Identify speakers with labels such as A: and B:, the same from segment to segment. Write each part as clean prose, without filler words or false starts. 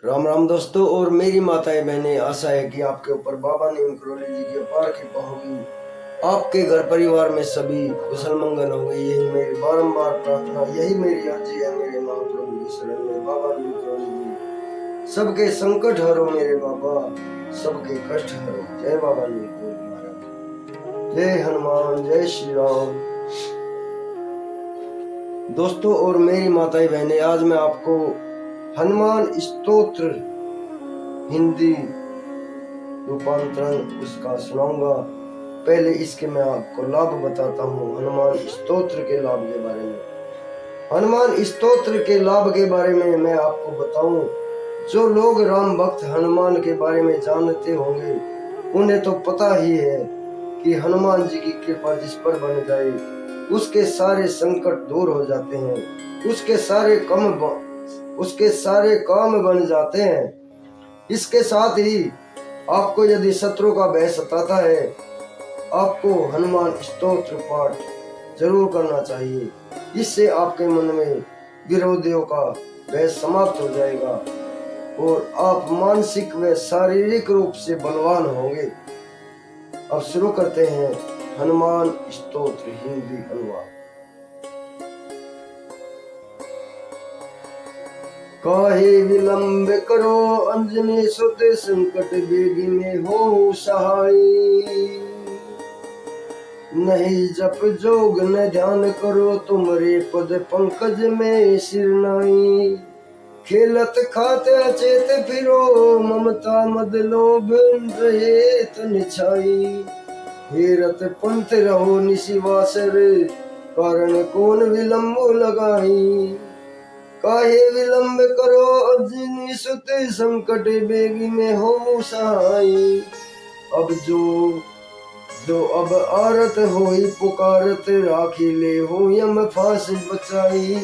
A: राम राम दोस्तों और मेरी माताएं बहनें, आशा है कि आपके ऊपर बाबा नीम करोली जी की अपार कृपा होगी। आपके घर परिवार में सभी कुशल मंगल होंगे, यही मेरी बारंबार प्रार्थना, यही मेरी अर्जी है मेरे महाप्रभु की शरण में। बाबा नीम करोली जी सबके संकट हरो मेरे बाबा, सबके कष्ट हरो। जय बाबा नीम करोली महाराज, जय हनुमान, जय श्री राम। दोस्तों और मेरी माताएं बहनें, आज मैं आपको हनुमान स्तोत्र हिंदी रूपांतरण उसका सुनाऊंगा। पहले इसके मैं आपको लाभ बताता हूँ, हनुमान स्तोत्र के लाभ के बारे में। हनुमान स्तोत्र के लाभ के बारे में मैं आपको बताऊं। जो लोग राम भक्त हनुमान के बारे में जानते होंगे उन्हें तो पता ही है कि हनुमान जी की कृपा जिस पर बन जाए उसके सारे संकट दूर हो जाते हैं, उसके सारे काम बन जाते हैं। इसके साथ ही आपको यदि शत्रु का भय सताता है, आपको हनुमान स्तोत्र पाठ जरूर करना चाहिए। इससे आपके मन में विरोधियों का भय समाप्त हो जाएगा और आप मानसिक व शारीरिक रूप से बलवान होंगे। अब शुरू करते हैं हनुमान स्तोत्र हिंदी अनुवाद। काहे विलंब करो अंजनी सुत, संकट बेगी में हो सहाय। नहीं जप जोग न ध्यान करो, तुमरे पद पंकज में सिरनाई। खेलत खाते अचेत फिरो, ममता मद लोभ रहे तन छाई। हेरत पंथ रहो निशिवासर, कारण कौन विलंब लगाई। काहे विलंब करो अंजनी सुत, संकट बेगी में हो सहाय। अब जो अब आरत होई पुकारत, राखी ले हो यम फांस बचाई।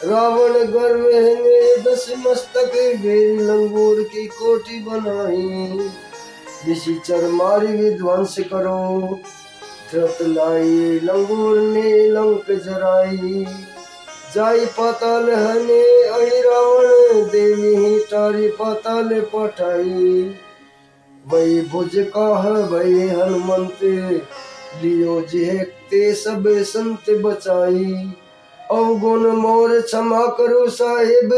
A: रावण गर्व में 10 मस्तक, घेरी लंगूर की कोठी बनाई। निशिचर मारी विध्वंस करो, धृत लाई लंगूर ने लंक जराई। जाई पाताल हने अहि रावण, देवी ही तारी पाताल पठाई। वही भुज काह भय हनुमंत, लियो जेहते सब संत बचाई। अवगुण मोर क्षमा करो साहिब,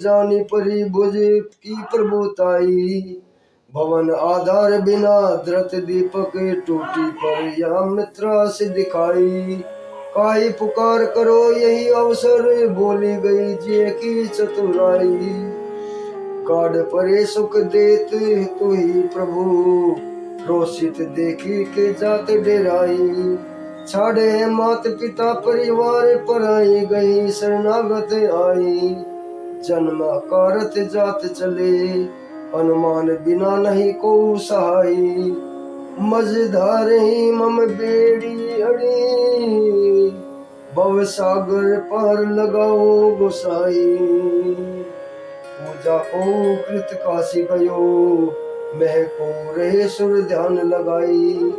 A: जानी परी भुज की प्रभुताई। भवन आधार बिना धृत दीपक, टूटी पर या मित्रा से दिखाई। काई पुकार करो यही अवसर, बोली गई जे की चतुराई। काढ़ परे सुख देत तू ही प्रभु, रोषित देखी के जात डेराई। छाड़े मात पिता परिवार, पराई गई शरणागत आई। जन्म कारत जात चले, हनुमान बिना नहीं को सहाय। मझधार ही मम बेड़ी अड़ी, भव सागर पार लगाओ गोसाई। पूजा को कृत काशी गयो, मह को रहे सुर ध्यान लगाई।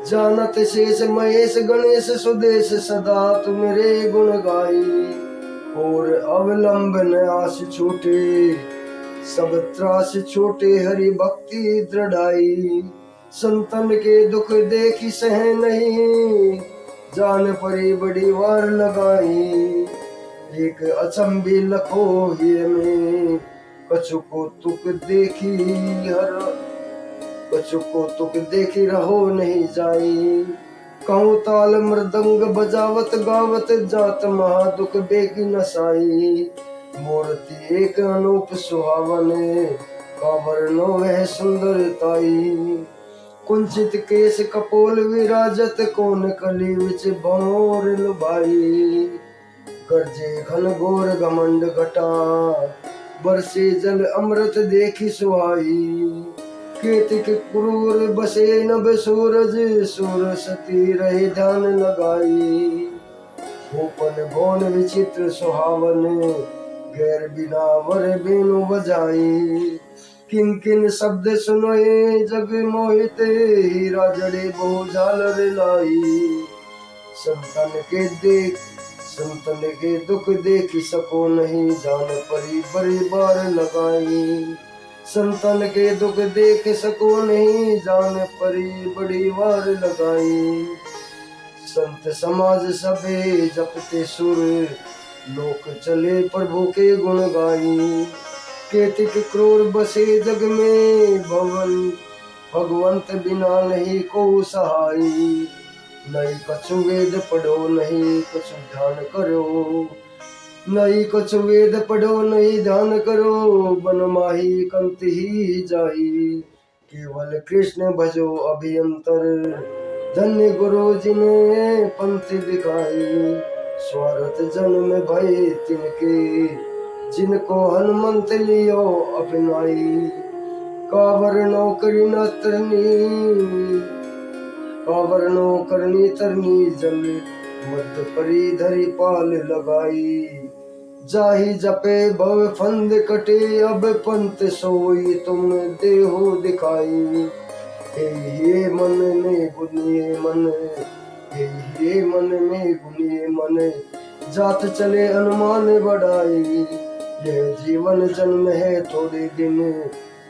A: जानत शेष महेश गणेश सुदेश, सदा तुमरे गुण गाई। और अवलंब न आस छूटे, सब त्रास छोटे हरि भक्ति दृढ़ाई। संतन के दुख देखी सह नहीं, जान परी बड़ी वार लगाई। एक अचंबी लखो ये में, कछु को तुक देखी रहो नहीं जाई। कहूँ ताल मृदंग बजावत गावत, जात महा दुख बेगी नसाई। मूर्ति एक अनूप सुहावन, कावरनो वह सुंदरताई। कुंचित केश कपोल विराजत, कौन कली विच भंवर लुभाई। गर्जे घन घोर घमंड घटा, बरसे जल अमृत देखी सुहाई। केतिक क्रूर बसे नभ सूरज, सूर सती रहे ध्यान लगाई। भूपन भौन विचित्र सुहावन, गैर बिना वर बेनु बजाई। किन किन शब्द सुनोए जग मोहित, हीरा जड़े बहु झालर लाई। संतन के दुख देख सको नहीं, जान परी बड़ी बार लगाई। संतन के दुख देख सको नहीं, जान परी बड़ी बार लगाई। संत समाज सबे जपते सुर, लोक चले प्रभु के गुण गाई। केतिक क्रूर बसे जग में, भगवंत बिना नहीं को सहाई। नहीं कछु वेद पढ़ो नहीं कुछ ध्यान करो, नहीं कुछ वेद पढ़ो नहीं ध्यान करो, बन माही कंत ही जाई। केवल कृष्ण भजो अभियंतर, धन्य गुरु जिने पंथ दिखाई। स्वार्थ जन्म भय तिनके, जिनको हनुमंत लियो अपनाई। कावर नौकरी न तरनी, कावर नौकरनी तरनी जल, मध्य परी धरी पाल लगाई। जाहि जपे भव फंद कटे, अब पंथ सोई तुम देहो दिखाई। हे मन में गुनिए मन, हे मन में गुनिए मन, जात चले अनुमान बढ़ाई। यह जीवन जन्म है थोड़े दिन,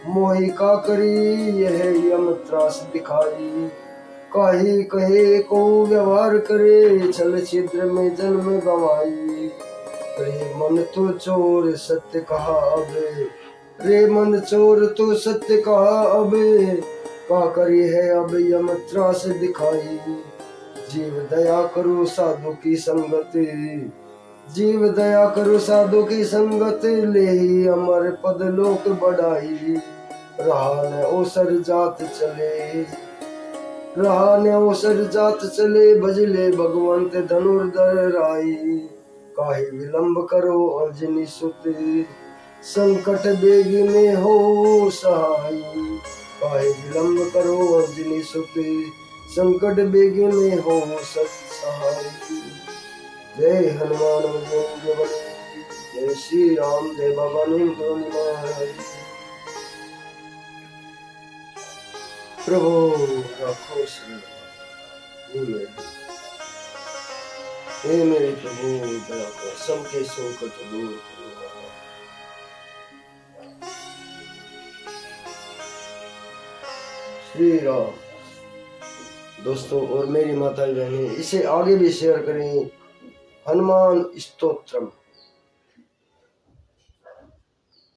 A: मोहि का करी यह यम त्रास दिखाई। काहे कहे को व्यवहार करे, छल छिद्र में जन्म गवाई। रे मन तो चोर सत्य कहा अब, रे मन चोर तो सत्य कहा अब, का करी है अब यम त्रास दिखाई। जीव दया करो साधु की संगत, जीव दया करो साधु की संगत, ले ही अमर पद लोक बढ़ाई। रहा न ओसर जात चले, रहा न ओसर जात चले, भजले भगवंत धनुर्धर राई। काहे विलंब करो अंजनी सुत, संकट बेगी में हो सहाय। काहे विलंब करो अंजनी सुत, संकट बेगी में हो सहाय। जय हनुमान बजरंग बली, जय श्री राम, जय बाबा नीम महाराज। प्रभु राखो शरण, हे मेरे प्रभु दया कर, सबके संकट दूर करो। श्री राम। दोस्तों और मेरी माता बहनें, इसे आगे भी शेयर करें। हनुमान स्तोत्रम।